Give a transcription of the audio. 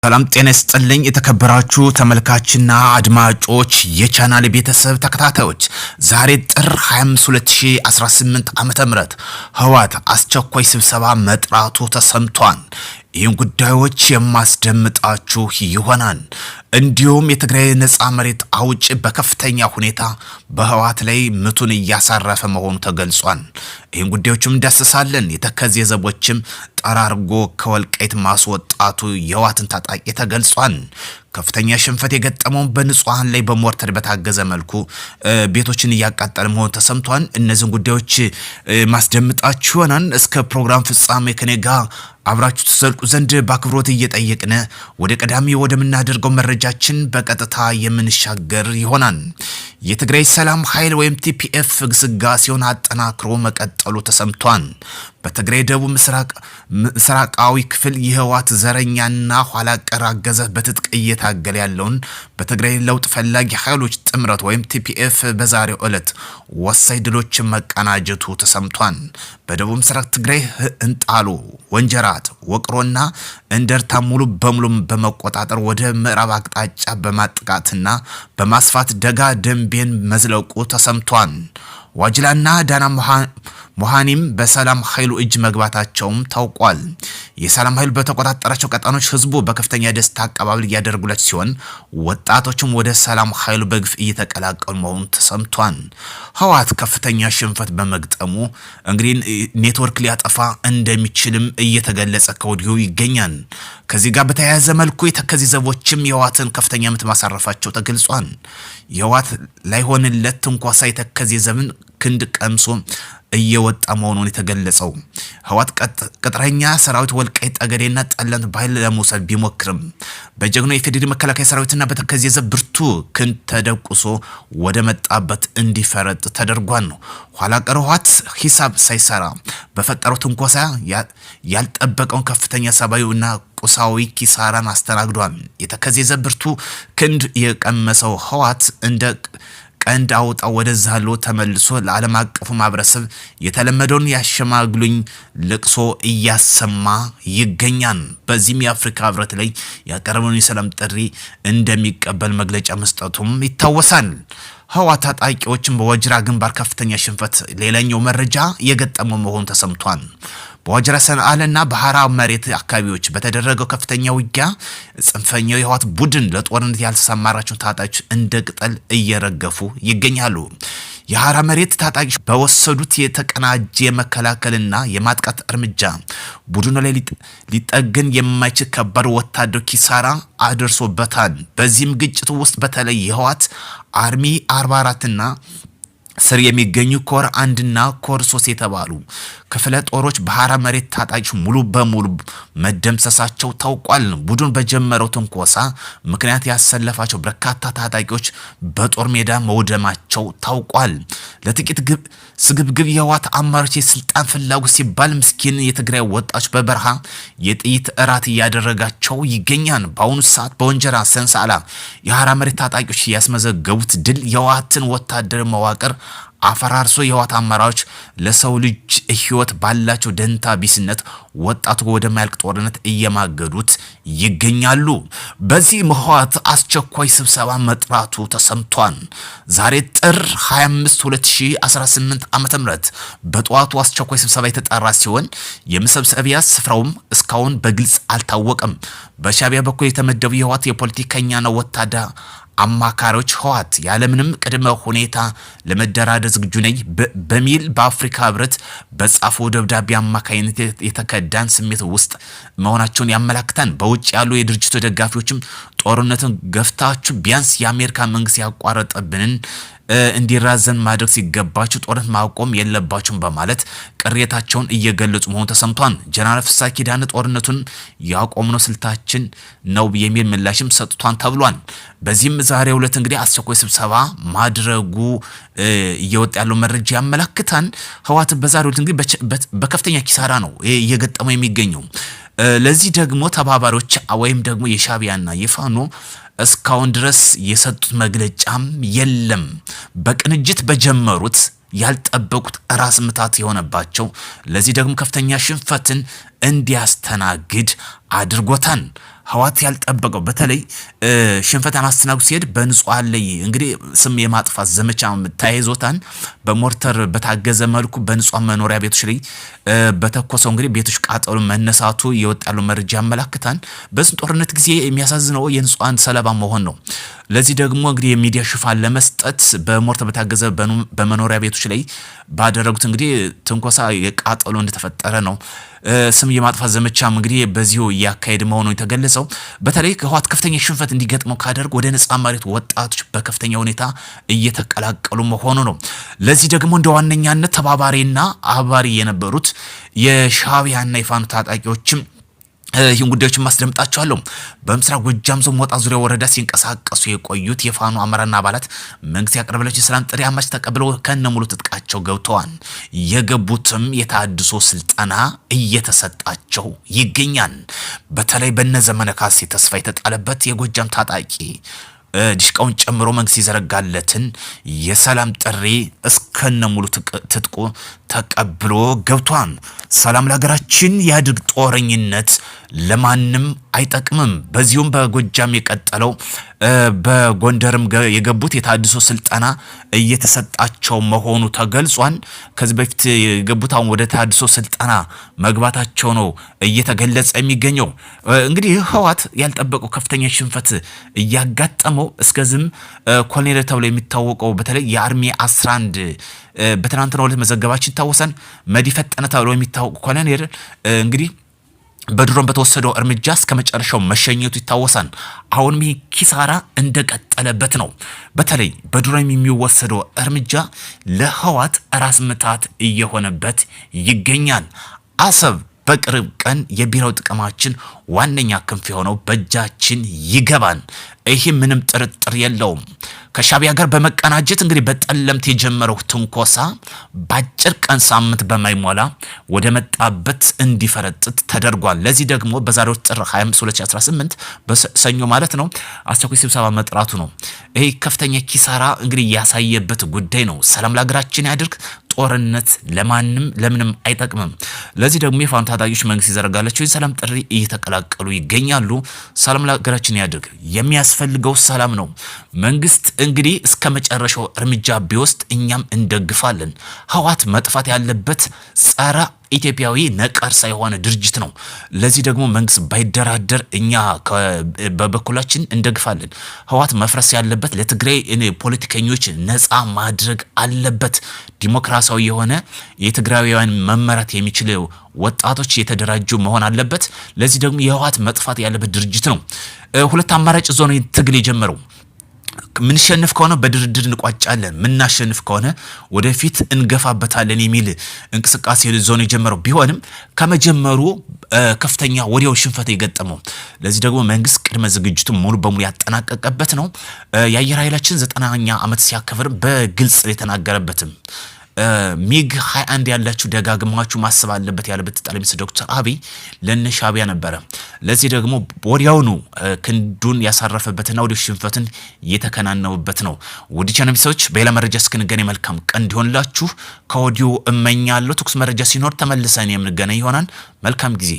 ሰላም ጤና ይስጥልኝ የተከበራችሁ ተመልካችና አድማጮች የቻናል ቤተሰብ ተከታታዮች ዛሬ ጥር 25 2018 ዓ.ም ህወሓት አስቸኳይ ስብሰባ መጥራቱ ተሰምቷል። ይህን ጉዳዮች የማስደምጣችሁ ይሆናል። እንዲሁም የትግራይ ነጻ መሬት አውጭ በከፍተኛ ሁኔታ በህወሓት ላይ ምቱን እያሳረፈ መሆኑ ተገልጿል። ይህን ጉዳዮችም እንዳስሳለን። የተከዜ ዘቦችም ጠራርጎ ከወልቃይት ማስወጣቱ የህወሓትን ታጣቂ ተገልጿል። ከፍተኛ ሽንፈት የገጠመው በንጹሃን ላይ በሞርተር በታገዘ መልኩ ቤቶችን እያቃጠለ መሆኑ ተሰምቷል። እነዚህን ጉዳዮች ማስደምጣችሁ ይሆናል። እስከ ፕሮግራም ፍጻሜ ከኔ ጋር አብራችሁ ተዘልቁ ዘንድ በአክብሮት እየጠየቅን ወደ ቀዳሚ ወደምናደርገው መረጃችን በቀጥታ የምንሻገር ይሆናል። የትግራይ ሰላም ኃይል ወይም ቲፒኤፍ ግስጋሴውን አጠናክሮ መቀጠሉ ተሰምቷል። በትግራይ ደቡብ ምስራቃዊ ክፍል የህወሓት ዘረኛና ኋላ ቀር አገዛዝ በትጥቅ እየታገለ ያለውን በትግራይ ለውጥ ፈላጊ ኃይሎች ጥምረት ወይም ቲፒኤፍ በዛሬው ዕለት ወሳኝ ድሎችን መቀናጀቱ ተሰምቷል። በደቡብ ምስራቅ ትግራይ እንጣሎ፣ ወንጀራት፣ ወቅሮና እንደርታ ሙሉ በሙሉ በመቆጣጠር ወደ ምዕራብ አቅጣጫ በማጥቃትና በማስፋት ደጋ ደንቤን መዝለቁ ተሰምቷል። ዋጅላና ዳና ሞሃኒም በሰላም ኃይሉ እጅ መግባታቸውም ታውቋል። የሰላም ኃይሉ በተቆጣጠራቸው ቀጠኖች ህዝቡ በከፍተኛ ደስታ አቀባበል እያደረጉለት ሲሆን ወጣቶችም ወደ ሰላም ኃይሉ በግፍ እየተቀላቀሉ መሆኑ ተሰምቷል። ህወሓት ከፍተኛ ሽንፈት በመግጠሙ እንግዲህ ኔትወርክ ሊያጠፋ እንደሚችልም እየተገለጸ ከወዲሁ ይገኛል። ከዚህ ጋር በተያያዘ መልኩ የተከዜ ዘቦችም የህወሓትን ከፍተኛ ምት ማሳረፋቸው ተገልጿል። የህወሓት ላይሆንለት ትንኳሳ የተከዜ ዘብን ክንድ ቀምሶ እየወጣ መሆኑን የተገለጸው ህወሓት ቅጥረኛ ሰራዊት ወልቃይት ጠገዴና ጠለንት በኃይል ለመውሰድ ቢሞክርም በጀግኖ የፌዴራል መከላከያ ሰራዊትና በተከዜ ዘብ ብርቱ ክንድ ተደቁሶ ወደ መጣበት እንዲፈረጥ ተደርጓል ነው። ኋላ ቀር ህወሓት ሂሳብ ሳይሰራ በፈጠረው ትንኮሳ ያልጠበቀውን ከፍተኛ ሰብአዊና ቁሳዊ ኪሳራን አስተናግዷል። የተከዜ ዘብ ብርቱ ክንድ የቀመሰው ህወሓት እንደ ቀንድ አውጣው ወደዛሎ ተመልሶ ለዓለም አቀፉ ማህበረሰብ የተለመደውን ያሸማግሉኝ ለቅሶ እያሰማ ይገኛል። በዚህም የአፍሪካ ህብረት ላይ ያቀረበውን የሰላም ጥሪ እንደሚቀበል መግለጫ መስጠቱም ይታወሳል። ህወሓት ታጣቂዎችን በወጅራ ግንባር ከፍተኛ ሽንፈት ሌላኛው መረጃ የገጠመው መሆኑ ተሰምቷል። በወጅራ ሰንአልና በሐራ መሬት አካባቢዎች በተደረገው ከፍተኛ ውጊያ ጽንፈኛው የህወሓት ቡድን ለጦርነት ያልተሰማራቸው ታጣቂዎች እንደ ቅጠል እየረገፉ ይገኛሉ። የሐራ መሬት ታጣቂዎች በወሰዱት የተቀናጀ የመከላከልና የማጥቃት እርምጃ ቡድኑ ላይ ሊጠገን የማይችል ከባድ ወታደር ኪሳራ አድርሶበታል። በዚህም ግጭቱ ውስጥ በተለይ የህወሓት አርሚ 44ና ስር የሚገኙ ኮር 1ና ኮር 3 የተባሉ ክፍለ ጦሮች በሐራ መሬት ታጣቂዎች ሙሉ በሙሉ መደምሰሳቸው ታውቋል። ቡድኑ በጀመረው ትንኮሳ ምክንያት ያሰለፋቸው በርካታ ታጣቂዎች በጦር ሜዳ መውደማቸው ታውቋል። ለጥቂት ስግብግብ የህወሓት አመራሮች የስልጣን ፍላጎት ሲባል ምስኪን የትግራይ ወጣቶች በበረሃ የጥይት እራት እያደረጋቸው ይገኛል። በአሁኑ ሰዓት በወንጀራ ሰንሳላ የሐራ መሬት ታጣቂዎች ያስመዘገቡት ድል የህወሓትን ወታደር መዋቅር አፈራርሶ የህወሓት አመራሮች ለሰው ልጅ ህይወት ባላቸው ደንታ ቢስነት ወጣቱ ወደ ማልቅ ጦርነት እየማገዱት ይገኛሉ። በዚህ ህወሓት አስቸኳይ ስብሰባ መጥራቱ ተሰምቷል። ዛሬ ጥር 25 2018 ዓ.ም በጠዋቱ አስቸኳይ ስብሰባ የተጠራ ሲሆን የመሰብሰቢያ ስፍራውም እስካሁን በግልጽ አልታወቀም። በሻዕቢያ በኩል የተመደቡ የህወሓት የፖለቲከኛና ወታደር አማካሪዎች ህወሓት ያለምንም ቅድመ ሁኔታ ለመደራደር ዝግጁ ነኝ በሚል በአፍሪካ ህብረት በጻፈው ደብዳቤ አማካይነት የተከዳን ስሜት ውስጥ መሆናቸውን ያመለክታል። በውጭ ያሉ የድርጅቱ ደጋፊዎችም ጦርነትን ገፍታችሁ ቢያንስ የአሜሪካ መንግስት ያቋረጠብንን እንዲራዘን ማድረግ ሲገባችሁ ጦርነት ማቆም የለባችሁም በማለት ቅሬታቸውን እየገለጹ መሆኑ ተሰምቷል። ጀነራል ፍስሐ ኪዳነ ጦርነቱን ያቆምነው ስልታችን ነው የሚል ምላሽም ሰጥቷል ተብሏል። በዚህም ዛሬው ዕለት እንግዲህ አስቸኳይ ስብሰባ ማድረጉ እየወጣ ያለው መረጃ ያመለክታል። ህወሓት በዛሬው ዕለት እንግዲህ በከፍተኛ ኪሳራ ነው እየገጠመው የሚገኘው። ለዚህ ደግሞ ተባባሪዎች ወይም ደግሞ የሻዕቢያና የፋኖ እስካሁን ድረስ የሰጡት መግለጫም የለም። በቅንጅት በጀመሩት ያልጠበቁት ራስ ምታት የሆነባቸው ለዚህ ደግሞ ከፍተኛ ሽንፈትን እንዲያስተናግድ አድርጎታል። ህወሓት ያልጠበቀው በተለይ ሽንፈታን አስተናግዶ ሲሄድ በንጹሃን ላይ እንግዲህ ስም የማጥፋት ዘመቻ ተያይዞታን በሞርተር በታገዘ መልኩ በንጹሃን መኖሪያ ቤቶች ላይ በተኮሰው እንግዲህ ቤቶች ቃጠሎ መነሳቱ የወጣሉ መረጃ ያመላክታል። በዚህ ጦርነት ጊዜ የሚያሳዝነው የንጹሃን ሰለባ መሆን ነው። ለዚህ ደግሞ እንግዲህ የሚዲያ ሽፋን ለመስጠት በሞርተር በታገዘ በመኖሪያ ቤቶች ላይ ባደረጉት እንግዲህ ትንኮሳ የቃጠሎ እንደተፈጠረ ነው። ስም የማጥፋት ዘመቻም እንግዲህ በዚሁ ያካሄድ መሆኑ የተገለጸው በተለይ ህወሓት ከፍተኛ ሽንፈት እንዲገጥመው ካደረግ ወደ ነጻ መሬት ወጣቶች በከፍተኛ ሁኔታ እየተቀላቀሉ መሆኑ ነው። ለዚህ ደግሞ እንደ ዋነኛነት ተባባሪና አባሪ የነበሩት የሻዕቢያና የፋኖ ታጣቂዎችም ይህን ጉዳዮችን ማስደምጣቸዋለሁ። በምስራቅ ጎጃም ዞን ሞጣ ዙሪያ ወረዳ ሲንቀሳቀሱ የቆዩት የፋኖ አመራርና አባላት መንግስት ያቀረበላቸው የሰላም ጥሪ አማች ተቀብለው ከነሙሉ ትጥቃቸው ገብተዋል። የገቡትም የታድሶ ስልጠና እየተሰጣቸው ይገኛል። በተለይ በነዘመነ ካሴ ተስፋ የተጣለበት የጎጃም ታጣቂ ዲሽቃውን ጨምሮ መንግስት ይዘረጋለትን የሰላም ጥሪ እስከነሙሉ ትጥቁ ተቀብሎ ገብቷል። ሰላም ለሀገራችን ያድርግ፣ ጦረኝነት ለማንም አይጠቅምም። በዚሁም በጎጃም የቀጠለው በጎንደርም የገቡት የታድሶ ስልጠና እየተሰጣቸው መሆኑ ተገልጿል። ከዚህ በፊት የገቡት አሁን ወደ ታድሶ ስልጠና መግባታቸው ነው እየተገለጸ የሚገኘው። እንግዲህ ህወሓት ያልጠበቀው ከፍተኛ ሽንፈት እያጋጠመው እስከዚህም ኮሎኔል ተብሎ የሚታወቀው በተለይ የአርሚ 11 በትናንትናው ዕለት መዘገባችን ይታወሳል። መዲፈጠነ ተብሎ የሚታወቀው ኮሎኔል እንግዲህ በድሮን በተወሰደው እርምጃ እስከ መጨረሻው መሸኘቱ ይታወሳል። አሁንም ይህ ኪሳራ እንደቀጠለበት ነው። በተለይ በድሮን የሚወሰደው እርምጃ ለህወሓት ራስ ምታት እየሆነበት ይገኛል። አሰብ በቅርብ ቀን የብሔራዊ ጥቅማችን ዋነኛ ክንፍ የሆነው በእጃችን ይገባል። ይህ ምንም ጥርጥር የለውም። ከሻዕቢያ ጋር በመቀናጀት እንግዲህ በጠለምት የጀመረው ትንኮሳ በአጭር ቀን ሳምንት በማይሞላ ወደ መጣበት እንዲፈረጥጥ ተደርጓል። ለዚህ ደግሞ በዛሬው ጥር 25 2018 በሰኞ ማለት ነው አስቸኳይ ስብሰባ መጥራቱ ነው። ይሄ ከፍተኛ ኪሳራ እንግዲህ ያሳየበት ጉዳይ ነው። ሰላም ለሀገራችን ያድርግ። ጦርነት ለማንም ለምንም አይጠቅምም። ለዚህ ደግሞ የፋኖ ታጣቂዎች መንግስት ይዘረጋላቸው የሰላም ጥሪ እየተቀላቀሉ ይገኛሉ። ሰላም ለሀገራችን ያድርግ። የሚያስፈልገው ሰላም ነው። መንግስት እንግዲህ እስከ መጨረሻው እርምጃ ቢወስድ እኛም እንደግፋለን። ህወሓት መጥፋት ያለበት ጸረ ኢትዮጵያዊ ነቀርሳ የሆነ ድርጅት ነው። ለዚህ ደግሞ መንግስት ባይደራደር እኛ በበኩላችን እንደግፋለን። ህወሓት መፍረስ ያለበት ለትግራይ ፖለቲከኞች ነፃ ማድረግ አለበት። ዲሞክራሲያዊ የሆነ የትግራዊያን መመራት የሚችል ወጣቶች የተደራጁ መሆን አለበት። ለዚህ ደግሞ የህወሓት መጥፋት ያለበት ድርጅት ነው። ሁለት አማራጭ ዞን ትግል የጀመረው ምንሸንፍ ከሆነ በድርድር እንቋጫለን፣ ምናሸንፍ ከሆነ ወደፊት እንገፋበታለን የሚል እንቅስቃሴ ዞን የጀመረው ቢሆንም ከመጀመሩ ከፍተኛ ወዲያው ሽንፈት የገጠመው። ለዚህ ደግሞ መንግስት ቅድመ ዝግጅቱን ሙሉ በሙሉ ያጠናቀቀበት ነው። የአየር ኃይላችን 90ኛ ዓመት ሲያከብር በግልጽ የተናገረበትም ሚግ 21 ያላችሁ ደጋግማችሁ ማሰብ አለበት ያለበት ጠቅላይ ሚኒስትር ዶክተር አብይ ለነሻዕቢያ ነበረ። ለዚህ ደግሞ ወዲያውኑ ክንዱን ያሳረፈበትና ወዲያው ሽንፈትን የተከናነበበት ነው። ውድ ቻናል ሰዎች በሌላ መረጃ እስክንገናኝ መልካም ቀን እንዲሆንላችሁ ከወዲሁ እመኛለሁ። ትኩስ መረጃ ሲኖር ተመልሰን የምንገናኝ ይሆናል። መልካም ጊዜ